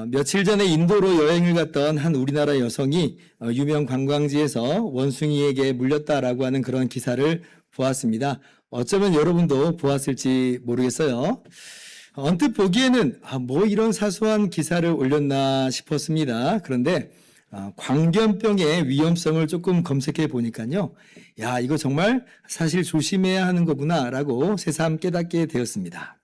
며칠 전에 인도로 여행을 갔던 한 우리나라 여성이 유명 관광지에서 원숭이에게 물렸다라고 하는 그런 기사를 보았습니다. 어쩌면 여러분도 보았을지 모르겠어요. 언뜻 보기에는 뭐 이런 사소한 기사를 올렸나 싶었습니다. 그런데 광견병의 위험성을 조금 검색해 보니까요. 야, 이거 정말 사실 조심해야 하는 거구나라고 새삼 깨닫게 되었습니다.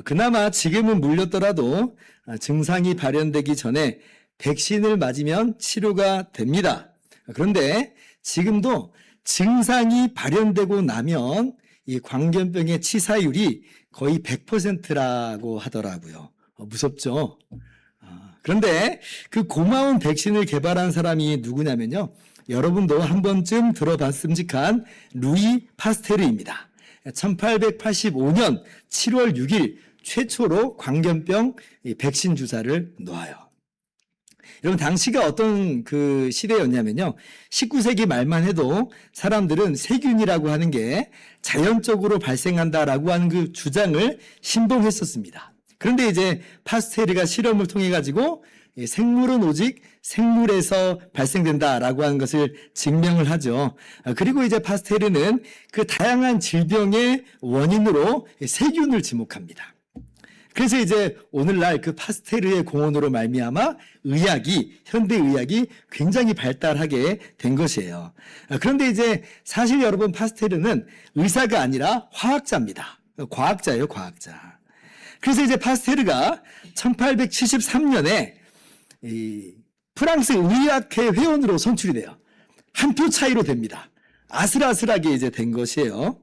그나마 지금은 물렸더라도 증상이 발현되기 전에 백신을 맞으면 치료가 됩니다. 그런데 지금도 증상이 발현되고 나면 이 광견병의 치사율이 거의 100%라고 하더라고요. 무섭죠? 그런데 그 고마운 백신을 개발한 사람이 누구냐면요. 여러분도 한 번쯤 들어봤음직한 루이 파스테르입니다. 1885년 7월 6일 최초로 광견병 백신 주사를 놓아요. 여러분, 당시가 어떤 그 시대였냐면요. 19세기 말만 해도 사람들은 세균이라고 하는 게 자연적으로 발생한다라고 하는 그 주장을 신봉했었습니다. 그런데 이제 파스테르가 실험을 통해 가지고 생물은 오직 생물에서 발생된다라고 하는 것을 증명을 하죠. 그리고 이제 파스테르는 그 다양한 질병의 원인으로 세균을 지목합니다. 그래서 이제 오늘날 그 파스테르의 공헌으로 말미암아 현대 의학이 굉장히 발달하게 된 것이에요. 그런데 이제 사실 여러분, 파스테르는 의사가 아니라 화학자입니다. 과학자예요, 과학자. 그래서 이제 파스테르가 1873년에 프랑스 의학회 회원으로 선출이 돼요. 한 표 차이로 됩니다. 아슬아슬하게 이제 된 것이에요.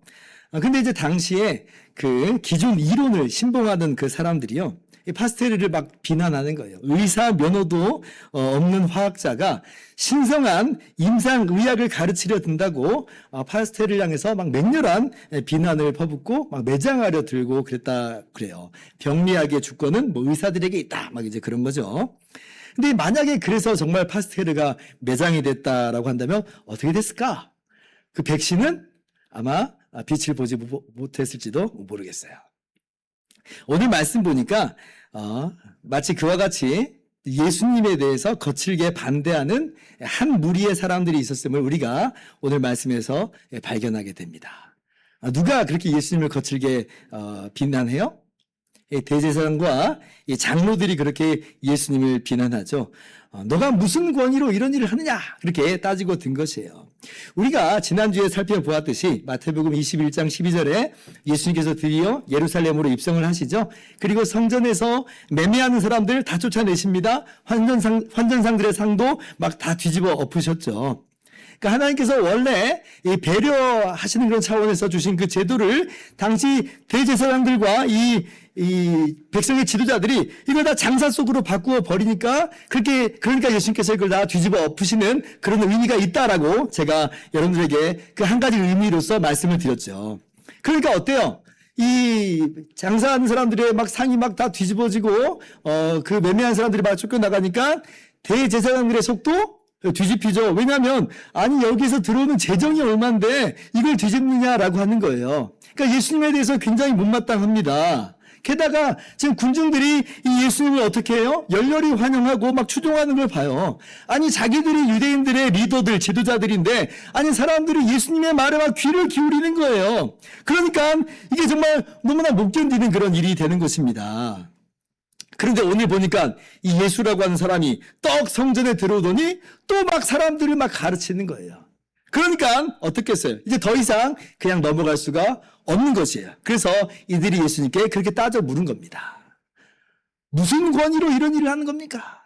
근데 이제 당시에 그 기존 이론을 신봉하던 그 사람들이요, 이 파스테르를 막 비난하는 거예요. 의사 면허도 없는 화학자가 신성한 임상의학을 가르치려 든다고 파스테르를 향해서 막 맹렬한 비난을 퍼붓고 막 매장하려 들고 그래요. 병리학의 주권은 뭐 의사들에게 있다, 막 이제 그런 거죠. 근데 만약에 그래서 정말 파스테르가 매장이 됐다라고 한다면 어떻게 됐을까? 그 백신은 아마 빛을 보지 못했을지도 모르겠어요. 오늘 말씀 보니까 마치 그와 같이 예수님에 대해서 거칠게 반대하는 한 무리의 사람들이 있었음을 우리가 오늘 말씀에서 발견하게 됩니다. 누가 그렇게 예수님을 거칠게 비난해요? 대제사장과 장로들이 그렇게 예수님을 비난하죠. 너가 무슨 권위로 이런 일을 하느냐? 그렇게 따지고 든 것이에요. 우리가 지난주에 살펴보았듯이 마태복음 21장 12절에 예수님께서 드디어 예루살렘으로 입성을 하시죠. 그리고 성전에서 매매하는 사람들 다 쫓아내십니다. 환전상들의 상도 막 다 뒤집어 엎으셨죠. 그러니까 하나님께서 원래 이 배려하시는 그런 차원에서 주신 그 제도를 당시 대제사장들과 이 백성의 지도자들이 이걸 다 장사 속으로 바꾸어 버리니까 그러니까 예수님께서 이걸 다 뒤집어 엎으시는 그런 의미가 있다라고 제가 여러분들에게 그 한 가지 의미로서 말씀을 드렸죠. 그러니까 어때요? 이 장사하는 사람들의 막 상이 막 다 뒤집어지고 그 매매한 사람들이 막 쫓겨나가니까 대제사장들의 속도 뒤집히죠. 왜냐하면 아니 여기서 들어오는 재정이 얼만데 이걸 뒤집느냐라고 하는 거예요. 그러니까 예수님에 대해서 굉장히 못마땅합니다. 게다가 지금 군중들이 이 예수님을 어떻게 해요? 열렬히 환영하고 막 추종하는 걸 봐요. 아니 자기들이 유대인들의 리더들, 지도자들인데 아니 사람들이 예수님의 말에 막 귀를 기울이는 거예요. 그러니까 이게 정말 너무나 못 견디는 그런 일이 되는 것입니다. 그런데 오늘 보니까 이 예수라고 하는 사람이 떡 성전에 들어오더니 또 막 사람들을 막 가르치는 거예요. 그러니까 어떻겠어요? 이제 더 이상 그냥 넘어갈 수가 없는 것이에요. 그래서 이들이 예수님께 그렇게 따져 물은 겁니다. 무슨 권위로 이런 일을 하는 겁니까?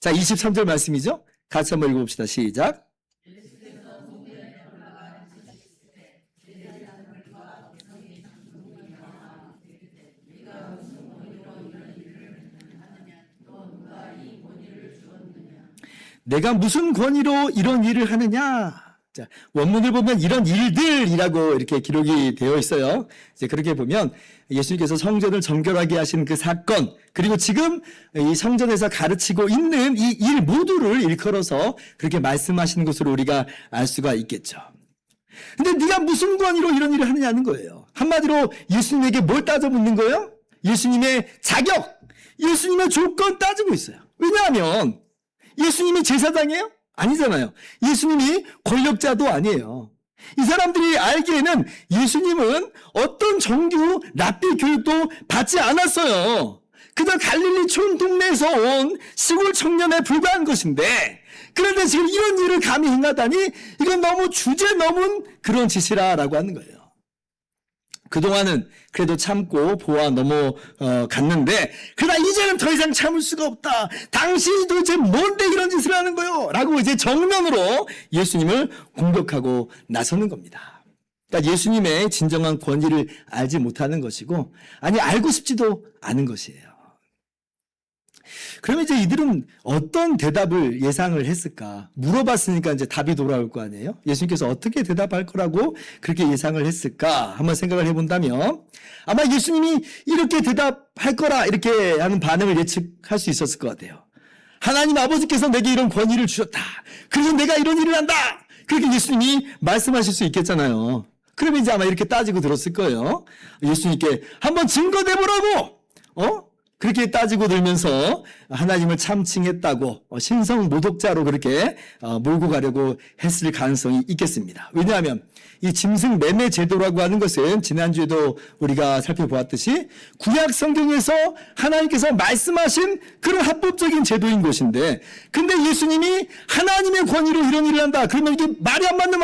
자, 23절 말씀이죠? 같이 한번 읽어봅시다. 시작. 내가 무슨 권위로 이런 일을 하느냐? 자, 원문을 보면 이런 일들이라고 이렇게 기록이 되어 있어요. 이제 그렇게 보면 예수님께서 성전을 정결하게 하신 그 사건, 그리고 지금 이 성전에서 가르치고 있는 이 일 모두를 일컬어서 그렇게 말씀하시는 것으로 우리가 알 수가 있겠죠. 근데 네가 무슨 권위로 이런 일을 하느냐는 거예요. 한마디로 예수님에게 뭘 따져 묻는 거예요? 예수님의 자격, 예수님의 조건 따지고 있어요. 왜냐하면 예수님이 제사장이에요? 아니잖아요. 예수님이 권력자도 아니에요. 이 사람들이 알기에는 예수님은 어떤 정규 랍비 교육도 받지 않았어요. 그저 갈릴리 촌 동네에서 온 시골 청년에 불과한 것인데, 그런데 지금 이런 일을 감히 행하다니 이건 너무 주제 넘은 그런 짓이라라고 하는 거예요. 그동안은 그래도 참고 보아 넘어갔는데, 그러나 이제는 더 이상 참을 수가 없다. 당신이 도대체 뭔데 이런 짓을 하는 거요? 라고 이제 정면으로 예수님을 공격하고 나서는 겁니다. 그러니까 예수님의 진정한 권위를 알지 못하는 것이고, 아니 알고 싶지도 않은 것이에요. 그러면 이제 이들은 어떤 대답을 예상을 했을까? 물어봤으니까 이제 답이 돌아올 거 아니에요? 예수님께서 어떻게 대답할 거라고 그렇게 예상을 했을까? 한번 생각을 해본다면, 아마 예수님이 이렇게 대답할 거라 이렇게 하는 반응을 예측할 수 있었을 것 같아요. 하나님 아버지께서 내게 이런 권위를 주셨다. 그래서 내가 이런 일을 한다. 그렇게 예수님이 말씀하실 수 있겠잖아요. 그러면 이제 아마 이렇게 따지고 들었을 거예요. 예수님께 한번 증거대보라고! 그렇게 따지고 들면서 하나님을 참칭했다고 신성 모독자로 그렇게 몰고 가려고 했을 가능성이 있겠습니다. 왜냐하면 이 짐승 매매 제도라고 하는 것은 지난주에도 우리가 살펴보았듯이 구약 성경에서 하나님께서 말씀하신 그런 합법적인 제도인 것인데, 근데 예수님이 하나님의 권위로 이런 일을 한다. 그러면 이게 말이 안 맞는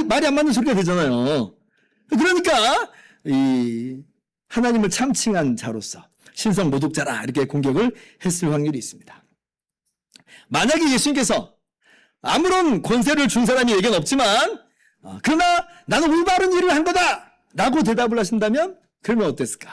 말이 안 맞는 소리가 되잖아요. 그러니까 이 하나님을 참칭한 자로서 신성 모독자라 이렇게 공격을 했을 확률이 있습니다. 만약에 예수님께서 아무런 권세를 준 사람이 에겐 없지만 그러나 나는 올바른 일을 한 거다 라고 대답을 하신다면, 그러면 어땠을까?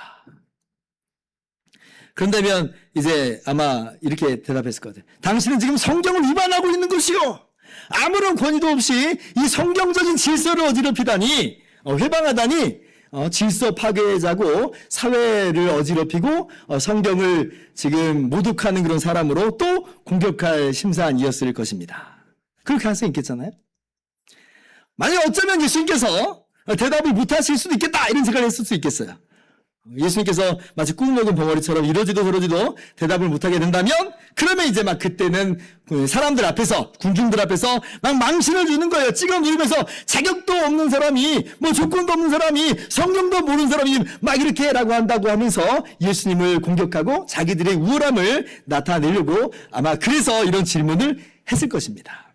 그런다면 이제 아마 이렇게 대답했을 것 같아요. 당신은 지금 성경을 위반하고 있는 것이요, 아무런 권위도 없이 이 성경적인 질서를 어지럽히다니, 회방하다니 질서 파괴자고 사회를 어지럽히고 성경을 지금 모독하는 그런 사람으로 또 공격할 심산이었을 것입니다. 그럴 가능성이 있겠잖아요. 만약 어쩌면 예수님께서 대답을 못하실 수도 있겠다 이런 생각을 했을 수 있겠어요. 예수님께서 마치 꾹 먹은 벙어리처럼 이러지도 저러지도 대답을 못하게 된다면, 그러면 이제 막 그때는 사람들 앞에서, 군중들 앞에서 막 망신을 주는 거예요. 찍어 누르면서 자격도 없는 사람이, 뭐 조건도 없는 사람이, 성경도 모르는 사람이 막 이렇게 라고 한다고 하면서 예수님을 공격하고 자기들의 우월함을 나타내려고 아마 그래서 이런 질문을 했을 것입니다.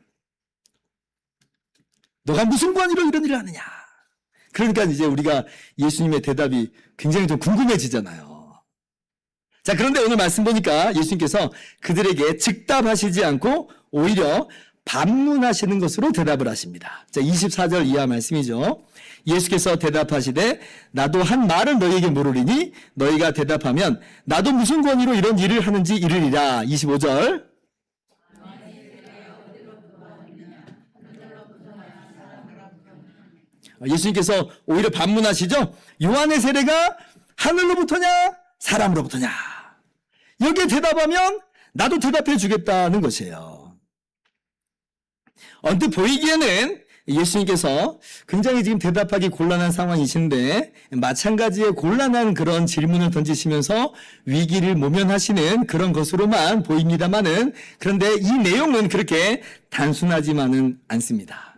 너가 무슨 권위로 이런 일을 하느냐? 그러니까 이제 우리가 예수님의 대답이 굉장히 좀 궁금해지잖아요. 자, 그런데 오늘 말씀 보니까 예수님께서 그들에게 즉답하시지 않고 오히려 반문하시는 것으로 대답을 하십니다. 자, 24절 이하 말씀이죠. 예수께서 대답하시되 나도 한 말을 너희에게 물으리니 너희가 대답하면 나도 무슨 권위로 이런 일을 하는지 이르리라. 25절. 예수님께서 오히려 반문하시죠. 요한의 세례가 하늘로부터냐 사람으로부터냐, 여기에 대답하면 나도 대답해 주겠다는 것이에요. 언뜻 보이기에는 예수님께서 굉장히 지금 대답하기 곤란한 상황이신데 마찬가지의 곤란한 그런 질문을 던지시면서 위기를 모면하시는 그런 것으로만 보입니다만은, 그런데 이 내용은 그렇게 단순하지만은 않습니다.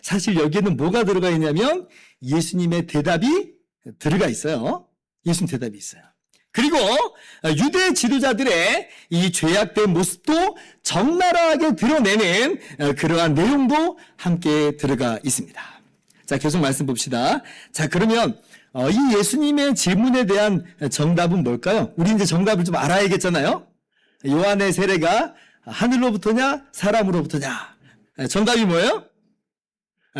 사실 여기에는 뭐가 들어가 있냐면 예수님의 대답이 들어가 있어요. 예수님 대답이 있어요. 그리고 유대 지도자들의 이 죄악된 모습도 적나라하게 드러내는 그러한 내용도 함께 들어가 있습니다. 자, 계속 말씀 봅시다. 자, 그러면 이 예수님의 질문에 대한 정답은 뭘까요? 우리 이제 정답을 좀 알아야겠잖아요. 요한의 세례가 하늘로부터냐 사람으로부터냐? 정답이 뭐예요?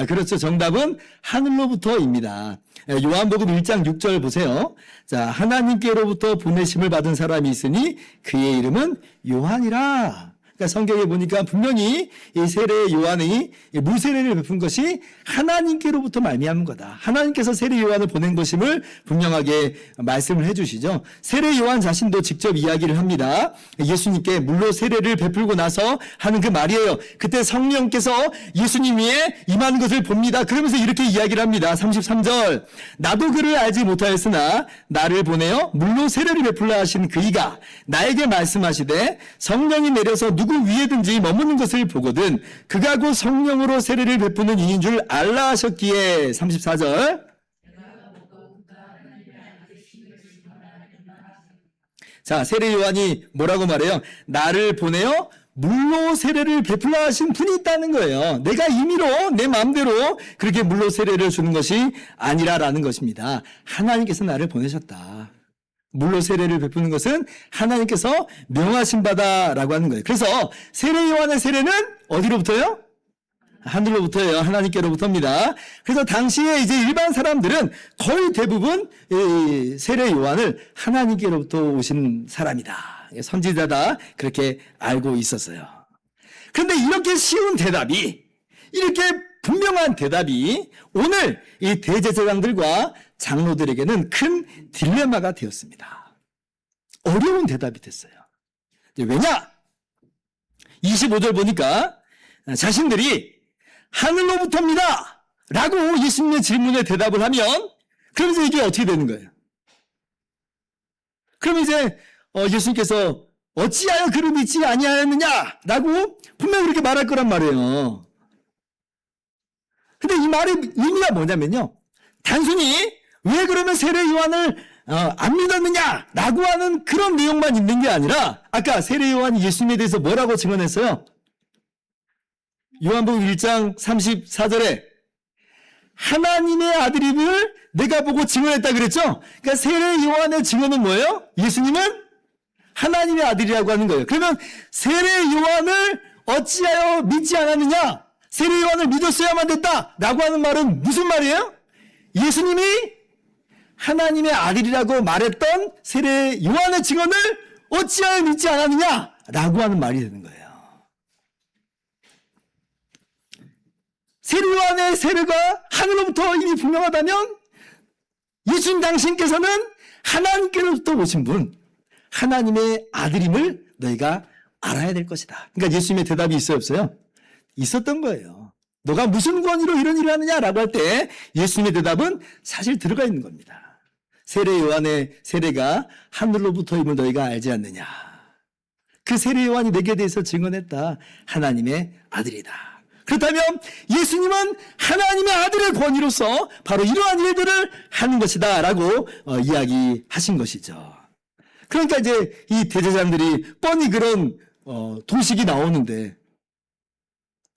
그렇죠. 정답은 하늘로부터입니다. 요한복음 1장 6절 보세요. 자, 하나님께로부터 보내심을 받은 사람이 있으니 그의 이름은 요한이라. 그러니까 성경에 보니까 분명히 이 세례 요한이 물 세례를 베푼 것이 하나님께로부터 말미암은 거다. 하나님께서 세례 요한을 보낸 것임을 분명하게 말씀을 해주시죠. 세례 요한 자신도 직접 이야기를 합니다. 예수님께 물로 세례를 베풀고 나서 하는 그 말이에요. 그때 성령께서 예수님 위에 임한 것을 봅니다. 그러면서 이렇게 이야기를 합니다. 33절 나도 그를 알지 못하였으나 나를 보내어 물로 세례를 베풀라 하신 그이가 나에게 말씀하시되 성령이 내려서 누구 위에든지 머무는 것을 보거든 그가 곧 성령으로 세례를 베푸는 이인 줄 알라 하셨기에 34절 자 세례 요한이 뭐라고 말해요? 나를 보내어 물로 세례를 베풀라 하신 분이 있다는 거예요. 내가 임의로 내 마음대로 그렇게 물로 세례를 주는 것이 아니라라는 것입니다. 하나님께서 나를 보내셨다. 물로 세례를 베푸는 것은 하나님께서 명하신 바다라고 하는 거예요. 그래서 세례 요한의 세례는 어디로부터요? 하늘로부터예요. 하나님께로부터입니다. 그래서 당시에 이제 일반 사람들은 거의 대부분 이 세례 요한을 하나님께로부터 오신 사람이다. 선지자다. 그렇게 알고 있었어요. 그런데 이렇게 쉬운 대답이, 이렇게 분명한 대답이 오늘 이 대제사장들과 장로들에게는 큰 딜레마가 되었습니다. 어려운 대답이 됐어요. 왜냐? 25절 보니까 자신들이 하늘로부터입니다 라고 예수님의 질문에 대답을 하면 그러면서 이게 어떻게 되는 거예요? 그러면 이제 예수님께서 어찌하여 그를 믿지 아니하였느냐 라고 분명히 그렇게 말할 거란 말이에요. 근데 이 말의 의미가 뭐냐면요, 단순히 왜 그러면 세례 요한을 안 믿었느냐 라고 하는 그런 내용만 있는 게 아니라 아까 세례 요한이 예수님에 대해서 뭐라고 증언했어요? 요한복음 1장 34절에 하나님의 아들임을 내가 보고 증언했다 그랬죠? 그러니까 세례 요한의 증언은 뭐예요? 예수님은 하나님의 아들이라고 하는 거예요. 그러면 세례 요한을 어찌하여 믿지 않았느냐? 세례 요한을 믿었어야만 됐다 라고 하는 말은 무슨 말이에요? 예수님이 하나님의 아들이라고 말했던 세례 요한의 증언을 어찌하여 믿지 않았느냐 라고 하는 말이 되는 거예요. 세례 요한의 세례가 하늘로부터 이미 분명하다면 예수님 당신께서는 하나님께로부터 오신 분, 하나님의 아들임을 너희가 알아야 될 것이다. 그러니까 예수님의 대답이 있어요, 없어요? 있었던 거예요. 너가 무슨 권위로 이런 일을 하느냐라고 할 때 예수님의 대답은 사실 들어가 있는 겁니다. 세례 요한의 세례가 하늘로부터임을 너희가 알지 않느냐. 그 세례 요한이 내게 대해서 증언했다. 하나님의 아들이다. 그렇다면 예수님은 하나님의 아들의 권위로서 바로 이러한 일들을 하는 것이다 라고 이야기하신 것이죠. 그러니까 이제 이 대제사장들이 뻔히 그런 도식이 나오는데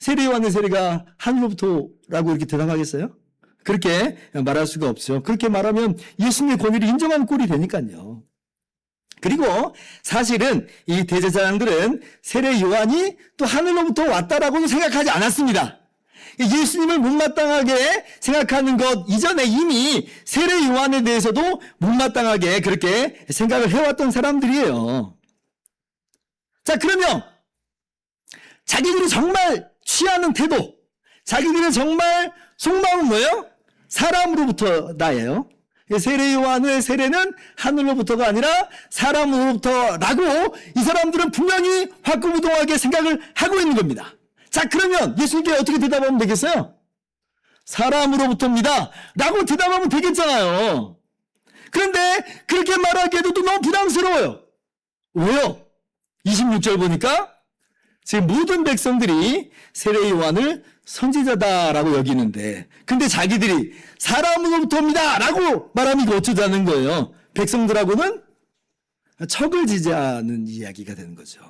세례 요한의 세례가 하늘로부터라고 이렇게 대답하겠어요? 그렇게 말할 수가 없죠. 그렇게 말하면 예수님의 권위를 인정한 꼴이 되니까요. 그리고 사실은 이 대제사장들은 세례 요한이 또 하늘로부터 왔다라고는 생각하지 않았습니다. 예수님을 못마땅하게 생각하는 것 이전에 이미 세례 요한에 대해서도 못마땅하게 그렇게 생각을 해왔던 사람들이에요. 자, 그러면 자기들이 정말 취하는 태도, 자기들의 정말 속마음은 뭐예요? 사람으로부터다예요. 세례 요한의 세례는 하늘로부터가 아니라 사람으로부터라고 이 사람들은 분명히 확고부동하게 생각을 하고 있는 겁니다. 자, 그러면 예수님께 어떻게 대답하면 되겠어요? 사람으로부터입니다 라고 대답하면 되겠잖아요. 그런데 그렇게 말하기에도 또 너무 부담스러워요. 왜요? 26절 보니까 지금 모든 백성들이 세례 요한을 선지자다라고 여기는데 근데 자기들이 사람으로부터입니다 라고 말하면 이거 어쩌자는 거예요. 백성들하고는 척을 지자는 이야기가 되는 거죠.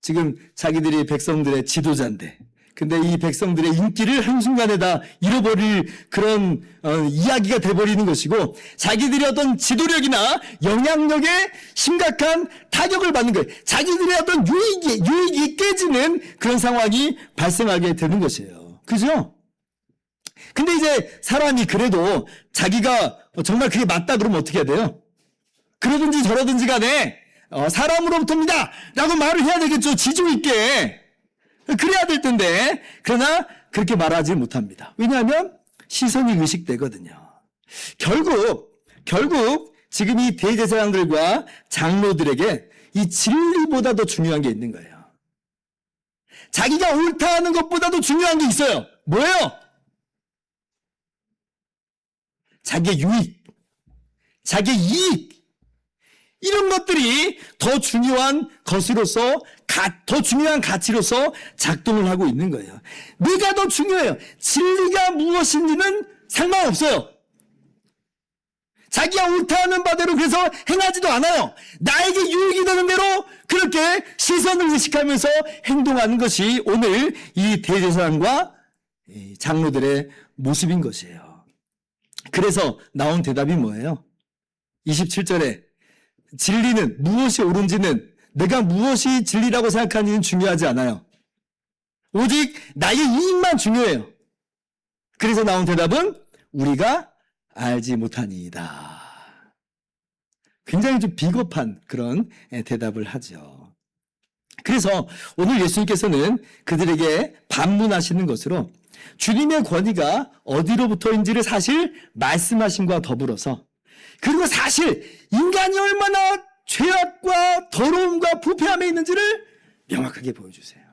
지금 자기들이 백성들의 지도자인데 근데 이 백성들의 인기를 한순간에 다 잃어버릴 그런 이야기가 돼버리는 것이고 자기들이 어떤 지도력이나 영향력에 심각한 타격을 받는 거예요. 자기들의 어떤 유익이 깨지는 그런 상황이 발생하게 되는 것이에요. 그죠? 근데 이제 사람이 그래도 자기가 정말 그게 맞다 그러면 어떻게 해야 돼요? 그러든지 저러든지 간에 사람으로부터입니다 라고 말을 해야 되겠죠. 지조 있게. 그래야 될 텐데 그러나 그렇게 말하지 못합니다. 왜냐하면 시선이 의식되거든요. 결국 지금 이 대제사장들과 장로들에게 이 진리보다도 중요한 게 있는 거예요. 자기가 옳다 하는 것보다도 중요한 게 있어요. 뭐예요? 자기의 유익, 자기의 이익, 이런 것들이 더 중요한 것으로서, 더 중요한 가치로서 작동을 하고 있는 거예요. 내가 더 중요해요. 진리가 무엇인지는 상관없어요. 자기가 옳다 하는 바대로 그래서 행하지도 않아요. 나에게 유익이 되는 대로 그렇게 시선을 의식하면서 행동하는 것이 오늘 이 대제사장과 장로들의 모습인 것이에요. 그래서 나온 대답이 뭐예요? 27절에 진리는 무엇이 옳은지는 내가 무엇이 진리라고 생각하는지는 중요하지 않아요. 오직 나의 이익만 중요해요. 그래서 나온 대답은 우리가 알지 못하니이다. 굉장히 좀 비겁한 그런 대답을 하죠. 그래서 오늘 예수님께서는 그들에게 반문하시는 것으로 주님의 권위가 어디로부터인지를 사실 말씀하심과 더불어서, 그리고 사실 인간이 얼마나 죄악과 더러움과 부패함에 있는지를 명확하게 보여주세요.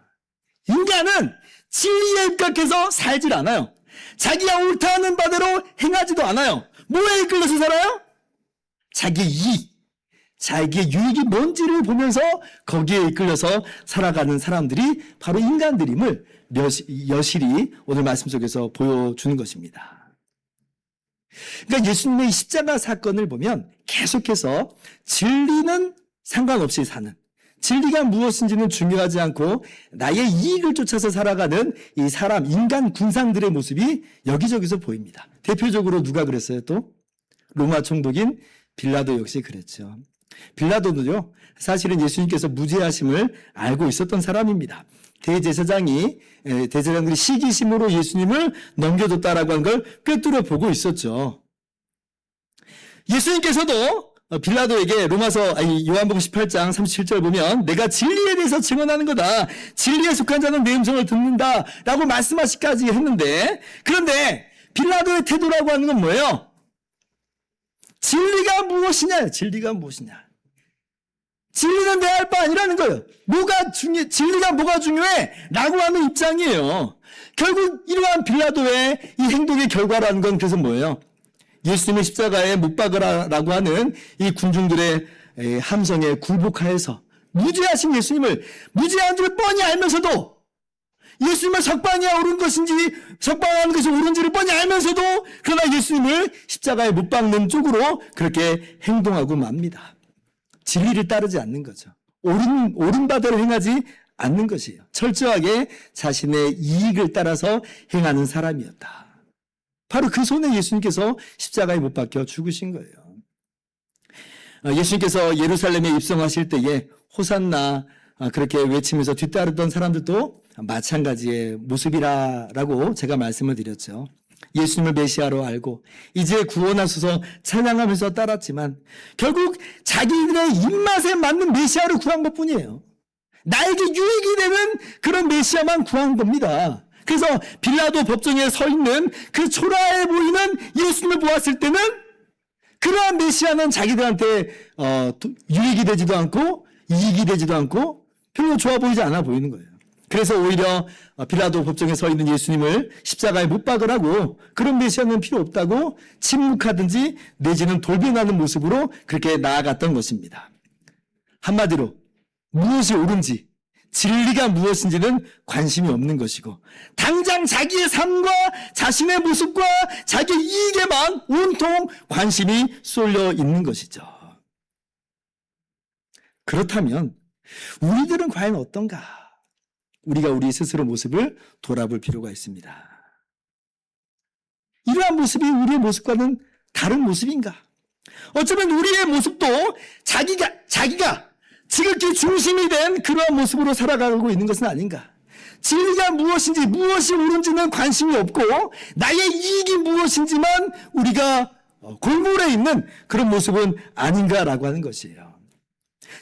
인간은 진리에 입각해서 살질 않아요. 자기가 옳다 하는 바대로 행하지도 않아요. 뭐에 이끌려서 살아요? 자기의 이익, 자기의 유익이 뭔지를 보면서 거기에 이끌려서 살아가는 사람들이 바로 인간들임을 여실히 오늘 말씀 속에서 보여주는 것입니다. 그러니까 예수님의 십자가 사건을 보면 계속해서 진리는 상관없이 사는, 진리가 무엇인지는 중요하지 않고 나의 이익을 쫓아서 살아가는 이 사람, 인간 군상들의 모습이 여기저기서 보입니다. 대표적으로 누가 그랬어요 또? 로마 총독인 빌라도 역시 그랬죠. 빌라도는요, 사실은 예수님께서 무죄하심을 알고 있었던 사람입니다. 대제사장들이 시기심으로 예수님을 넘겨줬다라고 하는 걸 꿰뚫어 보고 있었죠. 예수님께서도 빌라도에게 요한복음 18장 37절 보면 내가 진리에 대해서 증언하는 거다. 진리에 속한 자는 내 음성을 듣는다. 라고 말씀하시기까지 했는데, 그런데 빌라도의 태도라고 하는 건 뭐예요? 진리가 무엇이냐? 진리가 무엇이냐? 진리는 내 알 바 아니라는 거예요. 진리가 뭐가 중요해? 라고 하는 입장이에요. 결국 이러한 빌라도의 이 행동의 결과라는 건 그래서 뭐예요? 예수님의 십자가에 못 박으라고 하는 이 군중들의 함성에 굴복하여서 무죄하신 예수님을, 무죄한 줄 뻔히 알면서도 예수님을 석방하는 것이 옳은지를 뻔히 알면서도 그러나 예수님을 십자가에 못 박는 쪽으로 그렇게 행동하고 맙니다. 진리를 따르지 않는 거죠. 옳은 바대로 행하지 않는 것이에요. 철저하게 자신의 이익을 따라서 행하는 사람이었다. 바로 그 손에 예수님께서 십자가에 못 박혀 죽으신 거예요. 예수님께서 예루살렘에 입성하실 때에 호산나 그렇게 외치면서 뒤따르던 사람들도 마찬가지의 모습이라고 제가 말씀을 드렸죠. 예수님을 메시아로 알고 이제 구원하소서 찬양하면서 따랐지만 결국 자기들의 입맛에 맞는 메시아를 구한 것뿐이에요. 나에게 유익이 되는 그런 메시아만 구한 겁니다. 그래서 빌라도 법정에 서 있는 그 초라해 보이는 예수님을 보았을 때는 그러한 메시아는 자기들한테 유익이 되지도 않고 이익이 되지도 않고 별로 좋아 보이지 않아 보이는 거예요. 그래서 오히려 빌라도 법정에 서 있는 예수님을 십자가에 못 박으라고, 그런 메시아는 필요 없다고 침묵하든지 내지는 돌변하는 모습으로 그렇게 나아갔던 것입니다. 한마디로 무엇이 옳은지, 진리가 무엇인지는 관심이 없는 것이고 당장 자기의 삶과 자신의 모습과 자기 이익에만 온통 관심이 쏠려 있는 것이죠. 그렇다면 우리들은 과연 어떤가? 우리가 우리 스스로 모습을 돌아볼 필요가 있습니다. 이러한 모습이 우리의 모습과는 다른 모습인가? 어쩌면 우리의 모습도 자기가 지극히 중심이 된 그러한 모습으로 살아가고 있는 것은 아닌가? 진리가 무엇인지, 무엇이 옳은지는 관심이 없고 나의 이익이 무엇인지만 우리가 골몰해 있는 그런 모습은 아닌가라고 하는 것이에요.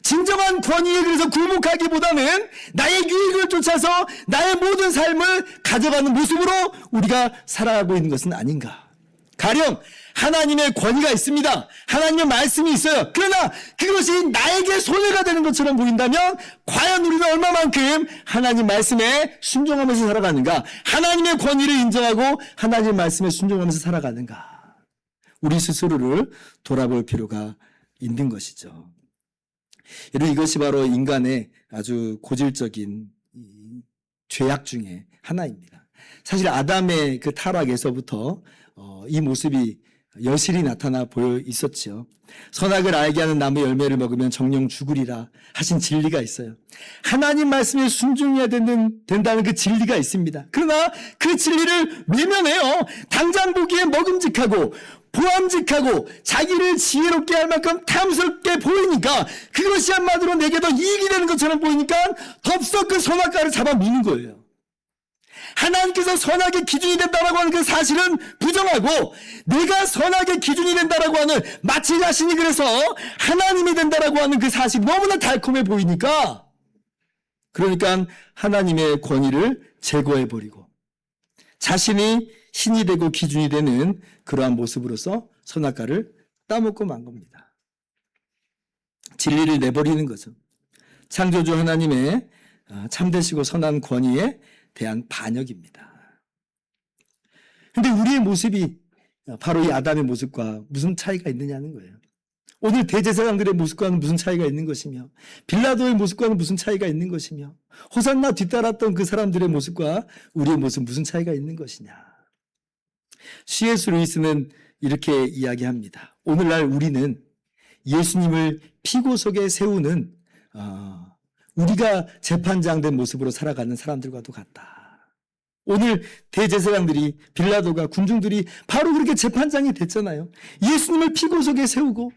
진정한 권위에 그래서 굴복하기보다는 나의 유익을 쫓아서 나의 모든 삶을 가져가는 모습으로 우리가 살아가고 있는 것은 아닌가. 가령 하나님의 권위가 있습니다. 하나님의 말씀이 있어요. 그러나 그것이 나에게 손해가 되는 것처럼 보인다면 과연 우리는 얼마만큼 하나님 말씀에 순종하면서 살아가는가? 하나님의 권위를 인정하고 하나님 말씀에 순종하면서 살아가는가? 우리 스스로를 돌아볼 필요가 있는 것이죠. 여러분, 이것이 바로 인간의 아주 고질적인 죄악 중에 하나입니다. 사실 아담의 그 타락에서부터 이 모습이 여실히 나타나 보여 있었죠. 선악을 알게 하는 나무 열매를 먹으면 정령 죽으리라 하신 진리가 있어요. 하나님 말씀에 순종해야 된다는 그 진리가 있습니다. 그러나 그 진리를 외면해요. 당장 보기에 먹음직하고 보암직하고 자기를 지혜롭게 할 만큼 탐스럽게 보이니까 그것이 한마디로 내게 더 이익이 되는 것처럼 보이니까 덥석 그 선악과를 잡아먹는 거예요. 하나님께서 선악의 기준이 된다라고 하는 그 사실은 부정하고 내가 선악의 기준이 된다라고 하는 마치 자신이 그래서 하나님이 된다라고 하는 그 사실이 너무나 달콤해 보이니까 그러니까 하나님의 권위를 제거해버리고 자신이 신이 되고 기준이 되는 그러한 모습으로서 선악과를 따먹고 만 겁니다. 진리를 내버리는 거죠. 창조주 하나님의 참되시고 선한 권위에 대한 반역입니다. 근데 우리의 모습이 바로 이 아담의 모습과 무슨 차이가 있느냐는 거예요. 오늘 대제사장들의 모습과는 무슨 차이가 있는 것이며 빌라도의 모습과는 무슨 차이가 있는 것이며 호산나 뒤따랐던 그 사람들의 모습과 우리의 모습 무슨 차이가 있는 것이냐. C.S. 루이스는 이렇게 이야기합니다. 오늘날 우리는 예수님을 피고 속에 세우는 우리가 재판장 된 모습으로 살아가는 사람들과도 같다. 오늘 대제사장들이 빌라도가 군중들이 바로 그렇게 재판장이 됐잖아요. 예수님을 피고 속에 세우고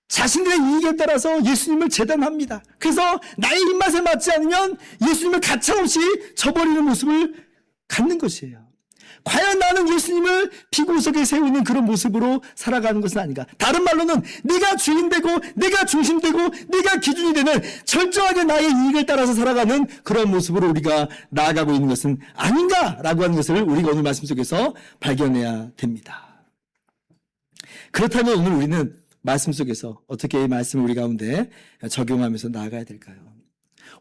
자신들의 이익에 따라서 예수님을 재단합니다. 그래서 나의 입맛에 맞지 않으면 예수님을 가차없이 저버리는 모습을 갖는 것이에요. 과연 나는 예수님을 피고석에 세우는 그런 모습으로 살아가는 것은 아닌가? 다른 말로는 내가 주인되고 내가 중심되고 내가 기준이 되는 철저하게 나의 이익을 따라서 살아가는 그런 모습으로 우리가 나아가고 있는 것은 아닌가라고 하는 것을 우리가 오늘 말씀 속에서 발견해야 됩니다. 그렇다면 오늘 우리는 말씀 속에서 어떻게 이 말씀을 우리 가운데 적용하면서 나아가야 될까요?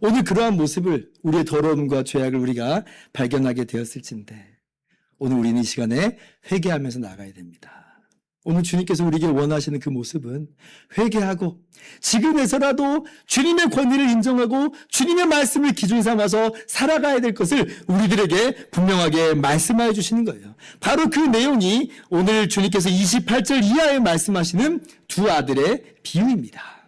오늘 그러한 모습을 우리의 더러움과 죄악을 우리가 발견하게 되었을진데 오늘 우리는 이 시간에 회개하면서 나가야 됩니다. 오늘 주님께서 우리에게 원하시는 그 모습은 회개하고 지금에서라도 주님의 권위를 인정하고 주님의 말씀을 기준 삼아서 살아가야 될 것을 우리들에게 분명하게 말씀하여 주시는 거예요. 바로 그 내용이 오늘 주님께서 28절 이하에 말씀하시는 두 아들의 비유입니다.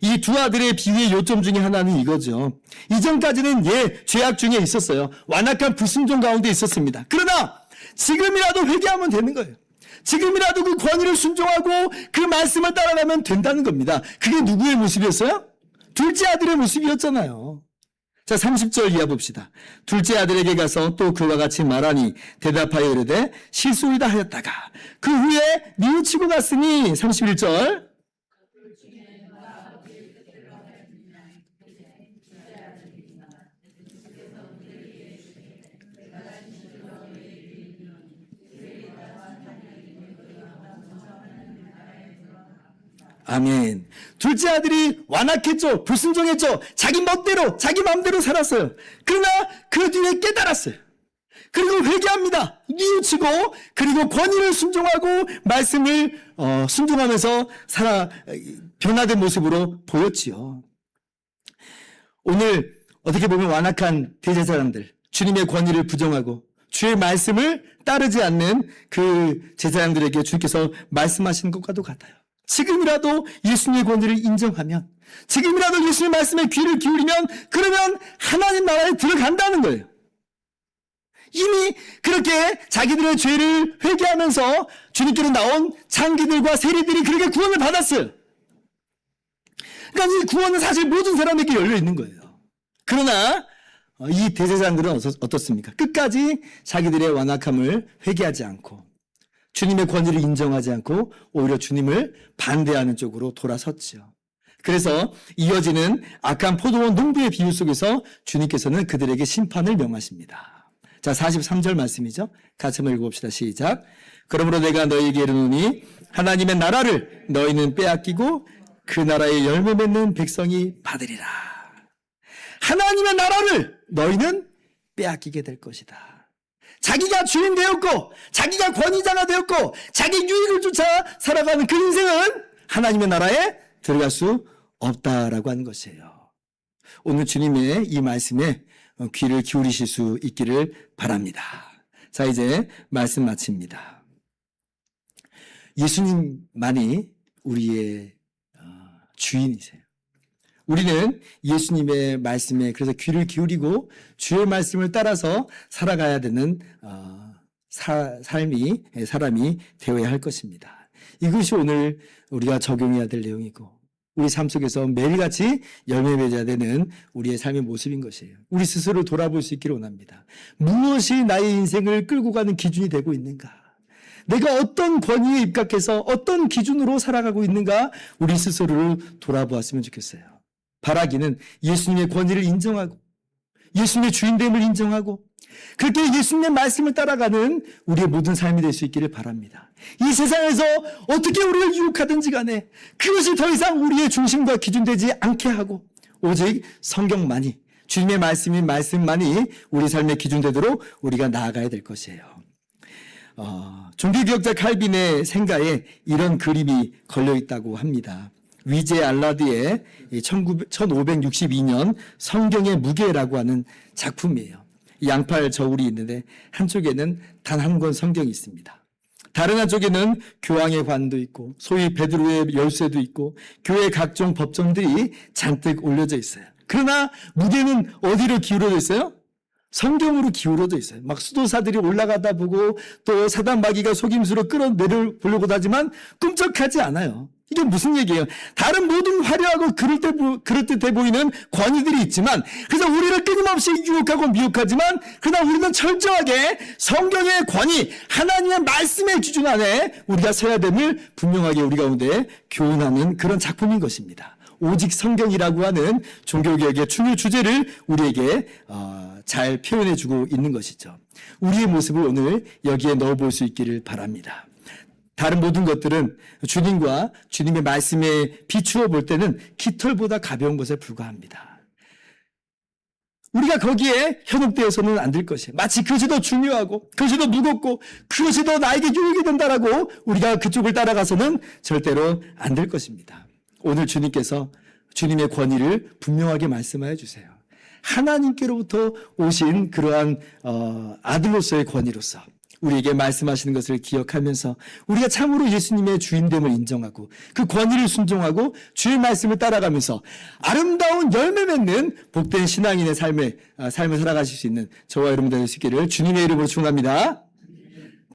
이 두 아들의 비유의 요점 중에 하나는 이거죠. 이전까지는 죄악 중에 있었어요. 완악한 불순종 가운데 있었습니다. 그러나 지금이라도 회개하면 되는 거예요. 지금이라도 그 권위를 순종하고 그 말씀을 따라가면 된다는 겁니다. 그게 누구의 모습이었어요? 둘째 아들의 모습이었잖아요. 자, 30절 이하 봅시다. 둘째 아들에게 가서 또 그와 같이 말하니 대답하여 이르되 실소이다 하였다가 그 후에 뉘우치고 갔으니 31절 아멘. 둘째 아들이 완악했죠. 불순종했죠. 자기 멋대로, 자기 마음대로 살았어요. 그러나 그 뒤에 깨달았어요. 그리고 회개합니다. 뉘우치고 그리고 권위를 순종하고 말씀을 순종하면서 변화된 모습으로 보였지요. 오늘 어떻게 보면 완악한 대제사장들, 주님의 권위를 부정하고 주의 말씀을 따르지 않는 그 제사장들에게 주께서 말씀하시는 것과도 같아요. 지금이라도 예수님의 권위를 인정하면, 지금이라도 예수님의 말씀에 귀를 기울이면, 그러면 하나님 나라에 들어간다는 거예요. 이미 그렇게 자기들의 죄를 회개하면서 주님께로 나온 창기들과 세리들이 그렇게 구원을 받았어요. 그러니까 이 구원은 사실 모든 사람에게 열려 있는 거예요. 그러나 이 대제사장들은 어떻습니까? 끝까지 자기들의 완악함을 회개하지 않고 주님의 권위를 인정하지 않고 오히려 주님을 반대하는 쪽으로 돌아섰죠. 그래서 이어지는 악한 포도원 농부의 비유 속에서 주님께서는 그들에게 심판을 명하십니다. 자, 43절 말씀이죠. 같이 한번 읽어봅시다. 시작. 그러므로 내가 너희에게 이르노니 하나님의 나라를 너희는 빼앗기고 그 나라의 열매 맺는 백성이 받으리라. 하나님의 나라를 너희는 빼앗기게 될 것이다. 자기가 주인 되었고 자기가 권위자가 되었고 자기 유익을 쫓아 살아가는 그 인생은 하나님의 나라에 들어갈 수 없다라고 하는 것이에요. 오늘 주님의 이 말씀에 귀를 기울이실 수 있기를 바랍니다. 자, 이제 말씀 마칩니다. 예수님만이 우리의 주인이세요. 우리는 예수님의 말씀에 그래서 귀를 기울이고 주의 말씀을 따라서 살아가야 되는 사람이 되어야 할 것입니다. 이것이 오늘 우리가 적용해야 될 내용이고 우리 삶 속에서 매일같이 열매 맺어야 되는 우리의 삶의 모습인 것이에요. 우리 스스로를 돌아볼 수 있기를 원합니다. 무엇이 나의 인생을 끌고 가는 기준이 되고 있는가? 내가 어떤 권위에 입각해서 어떤 기준으로 살아가고 있는가? 우리 스스로를 돌아보았으면 좋겠어요. 바라기는 예수님의 권위를 인정하고 예수님의 주인됨을 인정하고 그렇게 예수님의 말씀을 따라가는 우리의 모든 삶이 될 수 있기를 바랍니다. 이 세상에서 어떻게 우리를 유혹하든지 간에 그것이 더 이상 우리의 중심과 기준되지 않게 하고 오직 성경만이 주님의 말씀만이 우리 삶의 기준되도록 우리가 나아가야 될 것이에요. 종교개혁자 칼빈의 생가에 이런 그림이 걸려있다고 합니다. 위제 알라드의 1562년 성경의 무게라고 하는 작품이에요. 양팔 저울이 있는데 한쪽에는 단 한 권 성경이 있습니다. 다른 한쪽에는 교황의 관도 있고 소위 베드로의 열쇠도 있고 교회 각종 법전들이 잔뜩 올려져 있어요. 그러나 무게는 어디로 기울어져 있어요? 성경으로 기울어져 있어요. 막 수도사들이 올라가다 보고 또 사단 마귀가 속임수로 끌어내려 보려고 하지만 꿈쩍하지 않아요. 이게 무슨 얘기예요? 다른 모든 화려하고 그럴듯해 보이는 권위들이 있지만 그래서 우리를 끊임없이 유혹하고 미혹하지만 그러나 우리는 철저하게 성경의 권위, 하나님의 말씀의 기준 안에 우리가 서야 됨을 분명하게 우리 가운데 교훈하는 그런 작품인 것입니다. 오직 성경이라고 하는 종교개혁의 중요 주제를 우리에게 잘 표현해주고 있는 것이죠. 우리의 모습을 오늘 여기에 넣어볼 수 있기를 바랍니다. 다른 모든 것들은 주님과 주님의 말씀에 비추어 볼 때는 깃털보다 가벼운 것에 불과합니다. 우리가 거기에 현혹되어서는 안 될 것이에요. 마치 그것이 더 중요하고 그것이 더 무겁고 그것이 더 나에게 유익이 된다라고 우리가 그쪽을 따라가서는 절대로 안 될 것입니다. 오늘 주님께서 주님의 권위를 분명하게 말씀하여 주세요. 하나님께로부터 오신 그러한 아들로서의 권위로서 우리에게 말씀하시는 것을 기억하면서 우리가 참으로 예수님의 주인됨을 인정하고 그 권위를 순종하고 주의 말씀을 따라가면서 아름다운 열매 맺는 복된 신앙인의 삶을 살아가실 수 있는 저와 여러분 될 수 있기를 주님의 이름으로 축원합니다.